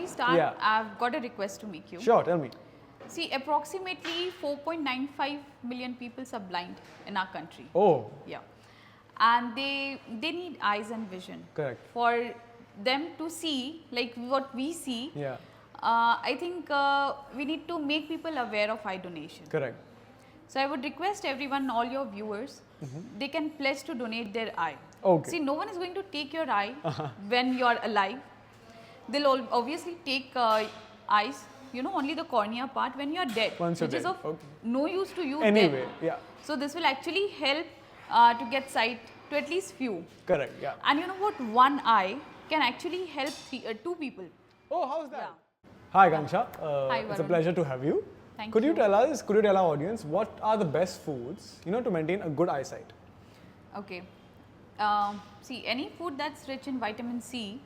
start, Yeah. I've got a request to make you. Sure, tell me. See, approximately 4.95 million people are blind in our country. Oh, Yeah. And they need eyes and vision. correct. For them to see, like what we see, Yeah, I think we need to make people aware of eye donation. correct. So I would request everyone, all your viewers, they can pledge to donate their eye. Okay. See, no one is going to take your eye when you are alive. They'll obviously take eyes, only the cornea part when you are dead, Once you're which is dead, of okay. no use to you Anyway, then. yeah, So this will actually help to get sight to at least few. correct, yeah. And you know what? One eye can actually help two people. Oh, how's that? Yeah. Hi, Kansha. Hi, It's a Varun. pleasure to have you. Thank Could you you. tell our audience what are the best foods, to maintain a good eyesight? Okay. See, any food that's rich in vitamin C,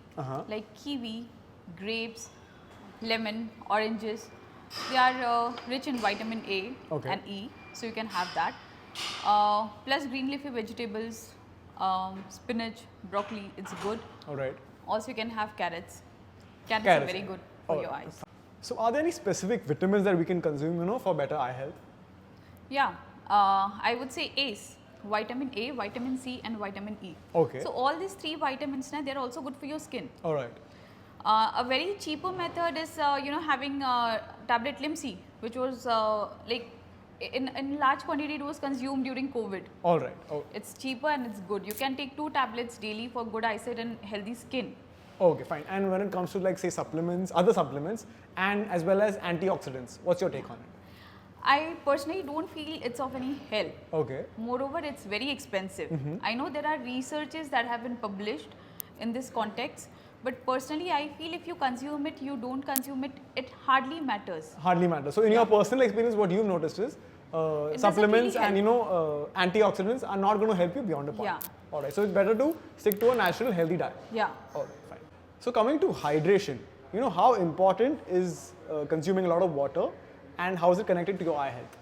like kiwi, grapes, lemon, oranges, they are rich in vitamin A Okay. and E, so you can have that. Plus green leafy vegetables, spinach, broccoli, it's good. All right. Also, you can have carrots. Carrots Carrots, are very good oh, for your eyes. So, are there any specific vitamins that we can consume, for better eye health? Yeah, I would say ACE, vitamin A, vitamin C and vitamin E. Okay. So all these three vitamins, they're also good for your skin. All right. A very cheaper method is, having tablet Limsi, which was like in large quantity it was consumed during COVID. All right. Oh, It's cheaper and it's good. You can take 2 tablets daily for good eyesight and healthy skin. okay, fine. And when it comes to like say supplements, other supplements, and as well as antioxidants, what's your take on it? I personally don't feel it's of any help. Okay. Moreover, it's very expensive. I know there are researches that have been published in this context, but personally I feel if you consume it, you don't consume it, it hardly matters. Hardly matters. So, in your personal experience, what you've noticed is doesn't supplements really and antioxidants are not going to help you beyond a point. Yeah. All right. So, it's better to stick to a natural, healthy diet. Yeah. All right, fine. So, coming to hydration, how important is consuming a lot of water, and how is it connected to your eye health?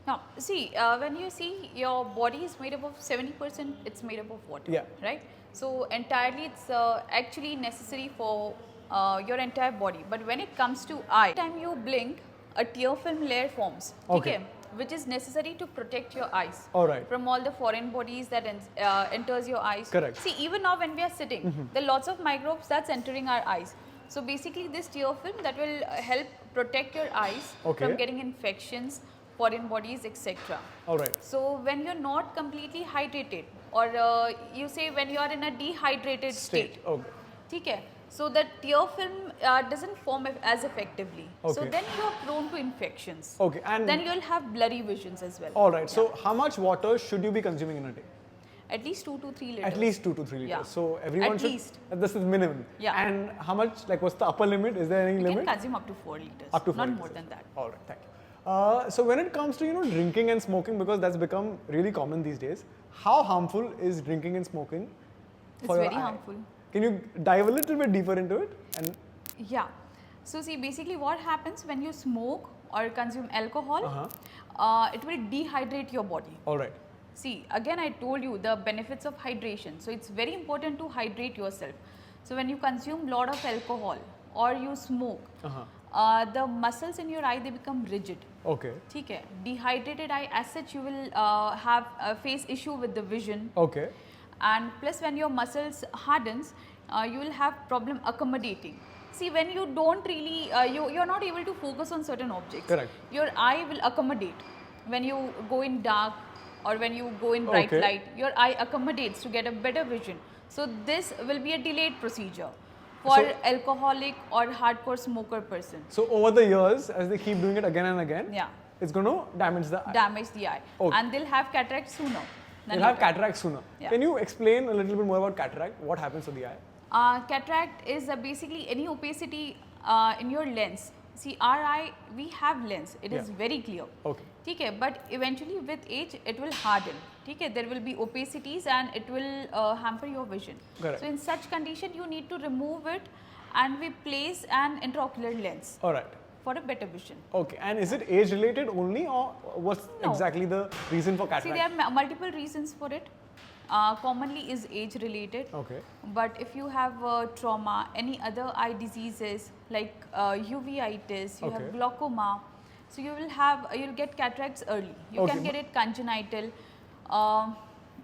Now, see, when you see your body is made up of 70%, it's made up of water, Yeah. right? So, entirely it's actually necessary for your entire body. But when it comes to eye, every time you blink, a tear film layer forms, Okay. which is necessary to protect your eyes All right. from all the foreign bodies that enters your eyes. Correct. See, even now when we are sitting, there are lots of microbes that's entering our eyes. So basically this tear film that will help protect your eyes Okay. from getting infections, foreign bodies, etc. All right. So when you're not completely hydrated, or you say when you are in a dehydrated state, Okay. okay, so that tear film doesn't form as effectively. So Okay. then you are prone to infections. Okay. And Then you'll have blurry visions as well. all right. So, how much water should you be consuming in a day? At least 2 to 3 liters. At least 2 to 3 liters. Yeah. So everyone At should. least. This is minimum. Yeah. And how much? Like, what's the upper limit? Is there any You limit? can consume up to 4 liters. Up to 4 Not liters. more than that. All right. Thank you. So when it comes to drinking and smoking, because that's become really common these days, how harmful is drinking and smoking It's for your very eye? harmful. Can you dive a little bit deeper into it? And Yeah. So see, basically what happens when you smoke or consume alcohol, it will dehydrate your body. all right. See, again I told you the benefits of hydration. So it's very important to hydrate yourself. So when you consume lot of alcohol or you smoke, the muscles in your eye, they become rigid. Okay. ठीक है. Dehydrated eye, as such you will have face issue with the vision. Okay. And plus when your muscles hardens, you will have problem accommodating. See, when you don't really, you're not able to focus on certain objects. Correct. Your eye will accommodate. When you go in dark or when you go in bright Okay. light, your eye accommodates to get a better vision. So this will be a delayed procedure for So- alcoholic or hardcore smoker person. So over the years, as they keep doing it again and again, Yeah, it's going to damage the eye. damage the eye. Okay. And they'll have cataract sooner. than You'll have later. cataract sooner. Yeah. Can you explain a little bit more about cataract? What happens to the eye? Cataract is basically any opacity in your lens. See, our eye, we have lens. It is Yeah. very clear. Okay. Okay, but eventually with age, it will harden. Okay, there will be opacities and it will hamper your vision. Correct. So in such condition, you need to remove it and we place an intraocular lens All right. for a better vision. Okay. And is it age related only, or what's No. exactly the reason for See, cataract? there are multiple reasons for it. commonly is age related. Okay. But if you have trauma, any other eye diseases like uveitis, you have Okay. glaucoma, so you'll get cataracts early. You Okay. can get it congenital.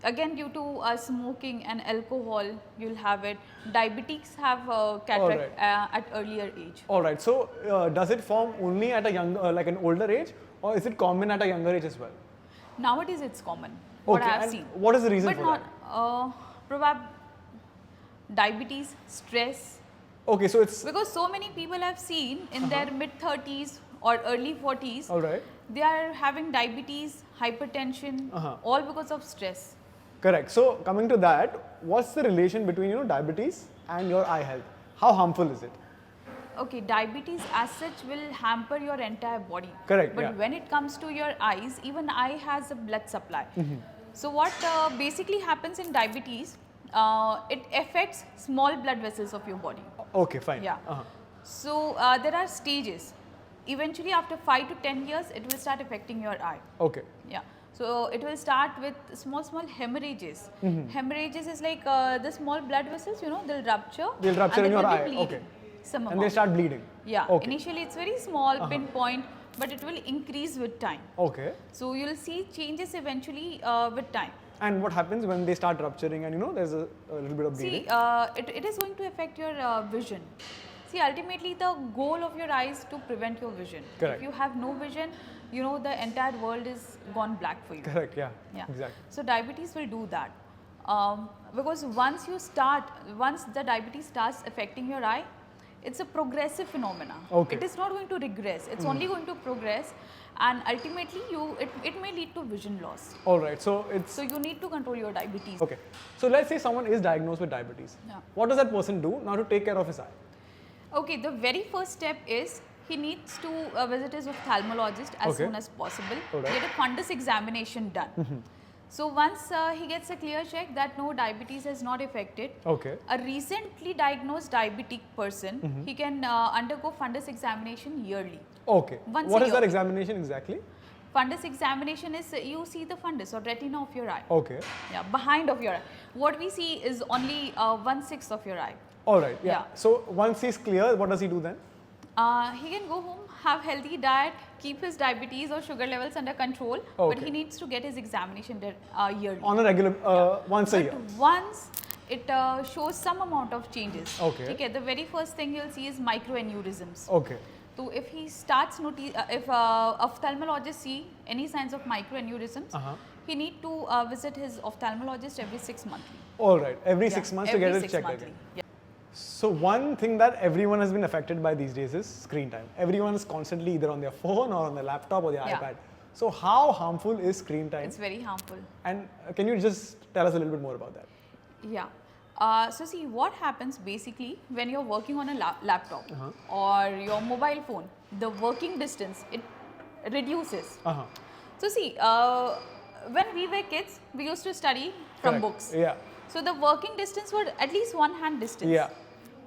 Again, due to smoking and alcohol, you'll have it. Diabetics have cataract at earlier age. All right. So does it form only at a younger, like an older age, or is it common at a younger age as well? Nowadays, it's common. What I have and seen. what is the reason But for not probably diabetes, stress. Okay, so it's Because so many people I've seen in their mid 30s or early 40s, all right. they are having diabetes, hypertension, all because of stress. Correct. So coming to that, what's the relation between diabetes and your eye health? How harmful is it? Okay, diabetes as such will hamper your entire body. Correct, But yeah. when it comes to your eyes, even eye has a blood supply. So what basically happens in diabetes, it affects small blood vessels of your body. Okay, fine. Yeah. So there are stages. Eventually, after 5 to 10 years, it will start affecting your eye. Okay. Yeah. So it will start with small hemorrhages. Hemorrhages is like the small blood vessels, they'll rupture. They'll rupture and in there your will be eye. bleeding, Okay. Some And they amount. start bleeding. Yeah. Okay. Initially, it's very small, pinpoint, but it will increase with time. Okay. So you'll see changes eventually with time. And what happens when they start rupturing and there's a little bit of bleeding? See, it is going to affect your vision. See, ultimately the goal of your eyes is to prevent your vision. Correct. If you have no vision, the entire world is gone black for you. Correct, yeah. Yeah. Exactly. So diabetes will do that. Because once the diabetes starts affecting your eye, it's a progressive phenomena. Okay. It is not going to regress. It's only going to progress, and ultimately it may lead to vision loss. All right. So it's So you need to control your diabetes. okay. So let's say someone is diagnosed with diabetes. Yeah. What does that person do now to take care of his eye? Okay, the very first step is he needs to visit his ophthalmologist as Okay. soon as possible. Alright. Get a fundus examination done. So once he gets a clear check that no, diabetes has not affected, Okay. a recently diagnosed diabetic person, he can undergo fundus examination yearly. Okay. Once What a is that year. examination exactly? Fundus examination is you see the fundus or retina of your eye. Okay. Yeah, behind of your eye. What we see is only 1/6 of your eye. All right. Yeah. Yeah. So once he's clear, what does he do then? He can go home, have healthy diet, keep his diabetes or sugar levels under control, but Okay. he needs to get his examination yearly. On a regular, once a year. But once it shows some amount of changes, Okay. okay, the very first thing you'll see is microaneurysms. Okay. So if he starts if ophthalmologist see any signs of microaneurysms, he need to visit his ophthalmologist every 6 monthly. All right. Every Yeah, 6 months every to get it 6 checked monthly. again. Yeah. So one thing that everyone has been affected by these days is screen time. Everyone is constantly either on their phone or on their laptop or their Yeah. iPad. So how harmful is screen time? It's very harmful. And can you just tell us a little bit more about that? Yeah. So see what happens basically when you're working on a laptop or your mobile phone, the working distance, it reduces. So see, when we were kids, we used to study from Correct. books. Yeah. So the working distance was at least one hand distance. Yeah.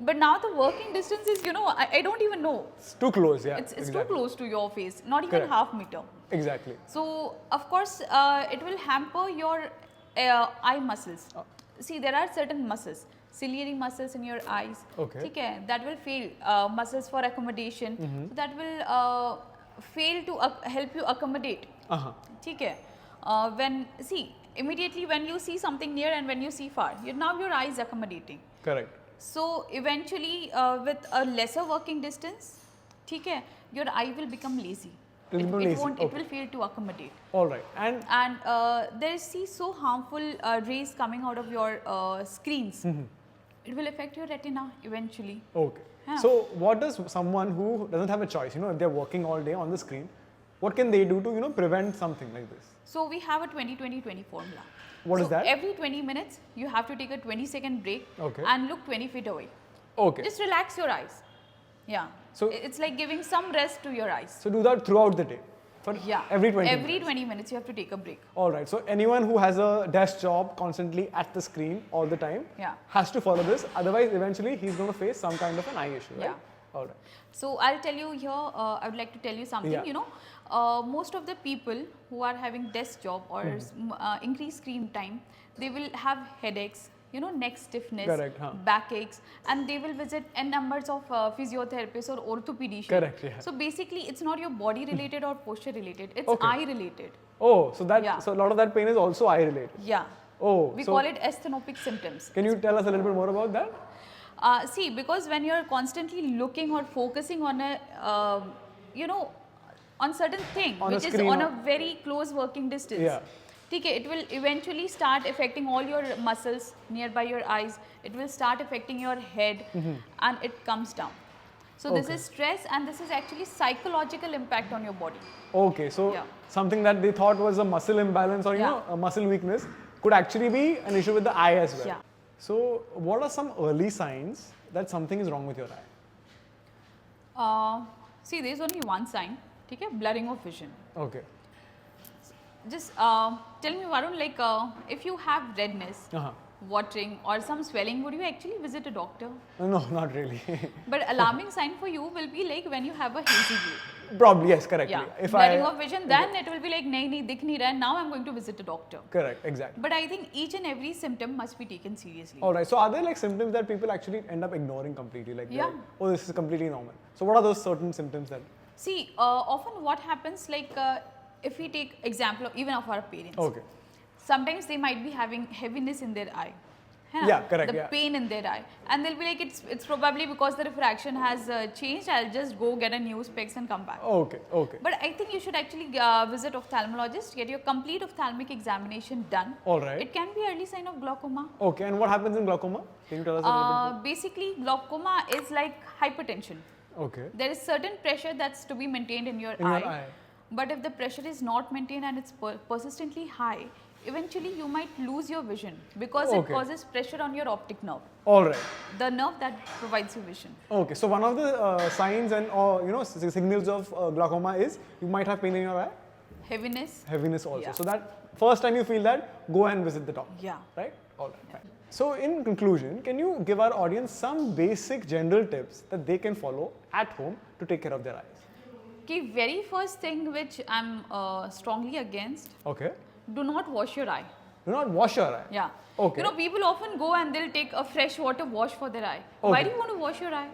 But now the working distance is, I don't even know. It's too close. Yeah. It's exactly. too close to your face, not even Correct. half meter. Exactly. So of course, it will hamper your eye muscles. See, there are certain muscles, ciliary muscles in your eyes. Okay. ठीक है, that will fail. Muscles for accommodation, so that will fail to help you accommodate. ठीक है. Immediately when you see something near and when you see far, now your eye is accommodating. Correct. So eventually, with a lesser working distance, ठीक है, your eye will become lazy. It'll become lazy, It okay. will fail to accommodate. All right. And There see so harmful rays coming out of your screens. It will affect your retina eventually. okay. Yeah. So what does someone who doesn't have a choice, if they're working all day on the screen, what can they do to, prevent something like this? So we have a 20-20-20 formula. What so is that? Every 20 minutes, you have to take a 20-second break Okay. and look 20 feet away. Okay. Just relax your eyes. Yeah. So- It's like giving some rest to your eyes. So do that throughout the day. For Yeah. every 20 Every minutes. 20 minutes, you have to take a break. All right. So anyone who has a desk job constantly at the screen all the time Yeah. has to follow this. Otherwise, eventually he's going to face some kind of an eye issue, right? Yeah. all right. So I'll tell you here, I would like to tell you something, Yeah. you know, most of the people who are having desk job or increased screen time, they will have headaches, you know, neck stiffness, Correct, huh. backaches, and they will visit n numbers of physiotherapists or orthopedicians. Correct, yeah. So basically, it's not your body related or posture related, it's Okay. eye related. Oh, so that Yeah. so a lot of that pain is also eye related. Yeah. Oh, We so call it asthenopic symptoms. can you tell us a little bit more about that? See, because when you're constantly looking or focusing on a, you know, on certain thing On a which is screen on or- a very close working distance, Yeah. okay, it will eventually start affecting all your muscles nearby your eyes. It will start affecting your head, and it comes down. So this Okay. is stress, and this is actually psychological impact on your body. Okay, so Yeah. something that they thought was a muscle imbalance or you Yeah. know a muscle weakness could actually be an issue with the eye as well. Yeah. So what are some early signs that something is wrong with your eye? See, there is only one sign, okay, blurring of vision. Okay. Just tell me, Varun, like if you have redness, Uh-huh. watering or some swelling, would you actually visit a doctor? No, not really. But alarming sign for you will be like when you have a hazy view. Probably yes, correctly. Yeah, If blurring I of vision, then it will be like nahi dikh nahi raha, now I'm going to visit a doctor. correct, exactly. But I think each and every symptom must be taken seriously. All right. So are there like symptoms that people actually end up ignoring completely? Like, they're Yeah. like, oh, this is completely normal. So what are those certain symptoms that? See, often what happens, like if we take example of even of our parents, Okay. sometimes they might be having heaviness in their eye. है ना? Yeah, correct, The yeah. pain in their eye, and they'll be like, it's probably because the refraction has changed. I'll just go get a new specs and come back. Okay. Okay. But I think you should actually visit ophthalmologist, get your complete ophthalmic examination done. All right. It can be early sign of glaucoma. Okay. And what happens in glaucoma? Can you tell us a little bit Basically, glaucoma is like hypertension. more? Okay. There is certain pressure that's to be maintained in your In eye. your eye. But if the pressure is not maintained and it's persistently high, eventually you might lose your vision because it Okay. causes pressure on your optic nerve, All right. the nerve that provides you vision. Okay. So one of the signs and or you know signals of glaucoma is you might have pain in your eye, Heaviness. heaviness also. Yeah. So that first time you feel that, go and visit the doctor. Yeah. Right? All right. Fine. So in conclusion, can you give our audience some basic general tips that they can follow at home to take care of their eyes? Okay, very first thing which I'm strongly against, Okay. do not wash your eye. Do not wash your eye. Yeah. Okay. You know, people often go and they'll take a fresh water wash for their eye. Why Okay. do you want to wash your eye?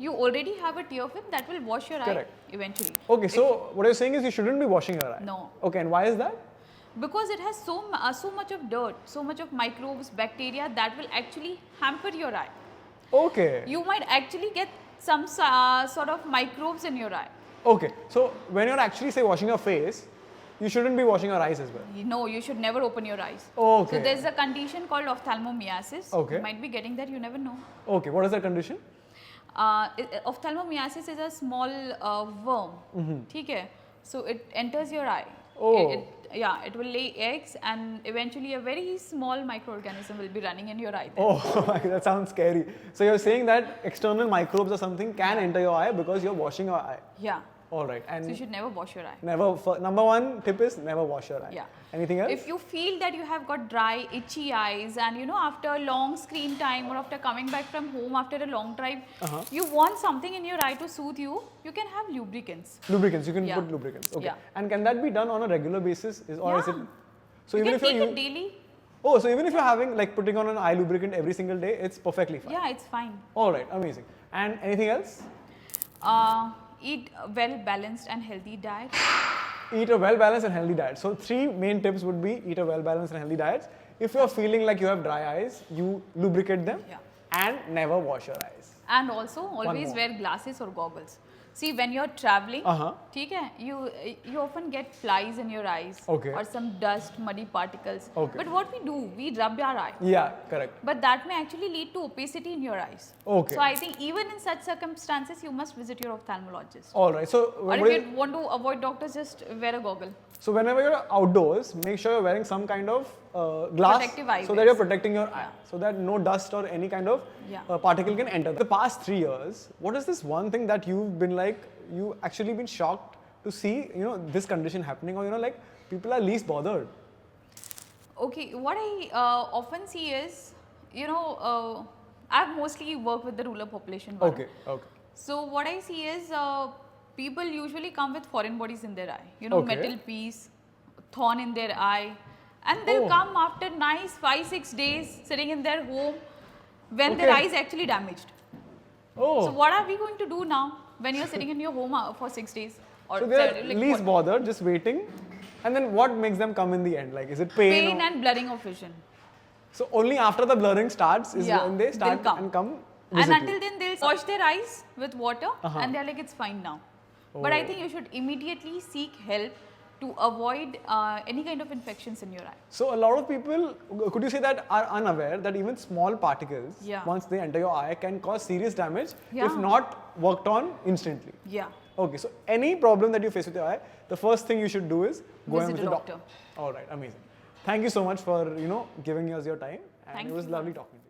You already have a tear film that will wash your Correct. eye eventually. Okay. So what you're saying is you shouldn't be washing your eye. No. Okay. And why is that? Because it has so much of dirt, so much of microbes, bacteria that will actually hamper your eye. Okay. You might actually get some sort of microbes in your eye. Okay. So when you're actually say washing your face, you shouldn't be washing your eyes as well. No, you should never open your eyes. Okay. So there's a condition called ophthalmomyiasis. Okay. You might be getting that, you never know. Okay. What is that condition? Ophthalmomyiasis is a small worm. ठीक है? So it enters your eye. Oh. It will lay eggs, and eventually a very small microorganism will be running in your eye. Then. Oh, that sounds scary. So you're saying that external microbes or something can enter your eye because you're washing your eye. Yeah. All right. And So you should never wash your eye. never. Number one tip is never wash your eye. Yeah. Anything else? If you feel that you have got dry, itchy eyes, and you know, after a long screen time or after coming back from home after a long drive, Uh-huh. you want something in your eye to soothe you, you can have lubricants. Lubricants. You can Yeah. put lubricants. Okay. Yeah. And can that be done on a regular basis? Or is it? Yeah. So You even can if take you're it daily. oh, so even if you're having like putting on an eye lubricant every single day, it's perfectly fine. Yeah, it's fine. All right. Amazing. And anything else? Eat a well balanced and healthy diet. Eat a well-balanced and healthy diet. So 3 main tips would be eat a well-balanced and healthy diet. If you're feeling like you have dry eyes, you lubricate them Yeah. and never wash your eyes. And also always more. wear glasses or goggles. See, when you're traveling, Uh-huh. ठीक है, you often get flies in your eyes Okay. or some dust, muddy particles. Okay. But what we do, we rub our eye. Yeah, correct. But that may actually lead to opacity in your eyes. Okay. So I think even in such circumstances, you must visit your ophthalmologist. All right. So Or what if is- you want to avoid doctors, just wear a goggle. so whenever you're outdoors, make sure you're wearing some kind of glass Protective so that eyewears. you're protecting your eye, so that no dust or any kind of Yeah. particle can enter. The past 3 years, what is this one thing that you've been like, you actually been shocked to see, you know, this condition happening, or you know, like people are least bothered? Okay, what I often see is, you know, I've mostly worked with the rural population. Varun. Okay, okay. So what I see is people usually come with foreign bodies in their eye. You know, Okay. metal piece, thorn in their eye, and they'll Oh. come after nice 5-6 days sitting in their home when their Okay. eye is actually damaged. Oh. So what are we going to do now when you're sitting in your home for 6 days? Or So they're seven, like least what? bothered, just waiting. And then what makes them come in the end? Like, is it pain? Pain and blurring of vision. So only after the blurring starts is Yeah, when they they'll start come. and come. And visit until you. then, they'll wash their eyes with water Uh-huh. and they're like, it's fine now. But I Oh. think you should immediately seek help to avoid any kind of infections in your eye. So a lot of people, could you say that, are unaware that even small particles, Yeah. once they enter your eye, can cause serious damage if Yeah. not worked on instantly. Yeah. Okay, so any problem that you face with your eye, the first thing you should do is go and Visit visit a doctor. doctor. All right, amazing. Thank you so much for giving us your time, and Thank it was you. lovely talking to you.